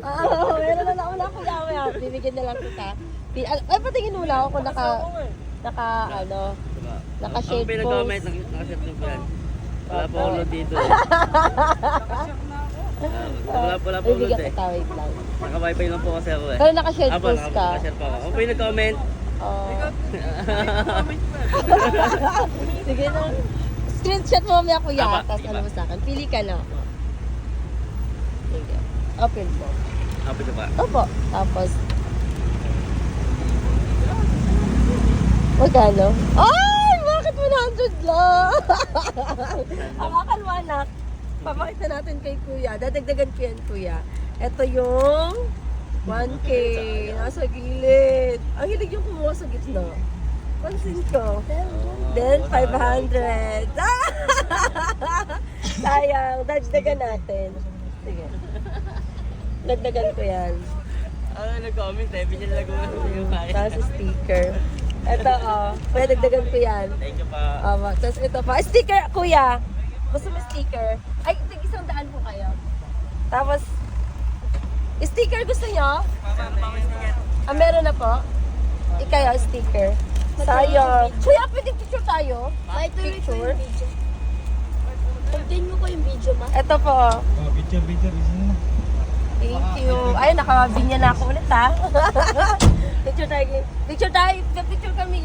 Meron na nauna ko yawa. Bibigyan na lang kita. Ay, patingin muna ako kung naka-shade Ang post. pinag-comment, naka-share din po yan. Wala po ulo dito eh. Wala po ulo Bibigyan eh. kita, wait lang. Naka-wifi lang po kasi ako eh. Pero naka-shade post ka. Naka-share po ako. Ang pinag-comment, Oh. Sige na. Screenshot mo mamaya kuya. Tama, Tapos sige ano pa. mo sa akin. Pili ka na ako. Sige. Open mo. Apo siya pa. Opo. Tapos. Magkano? Ay! Bakit 100 lang? Hawakan mo anak. Papakita natin kay kuya. Dadagdagan ko yan kuya. Ito yung 1K. Nasa gilid. Ang hilig yung kumuha sa gitna. Pansin ko. Then 500. Sayang. Dagdagan natin. Sige. Dagdagan ko yan. Nag-comment eh. Pinalago yung kaya. Tapos sticker. Ito kuya, dagdagan ko yan. Thank you pa. Tapos ito pa. Sticker, kuya. Gusto mo sticker? Ay, tig-100 po kayo. Tapos, sticker gusto nyo? Meron na po. Ikayo, sticker. Sayang. Kuya, pwede picture tayo? Picture. Continue ko yung video, ma. Ito po. Picture na. Thank you. Ay, nakabinya na ako ulit ha. Picture tayo. Picture tayo. Picture kami.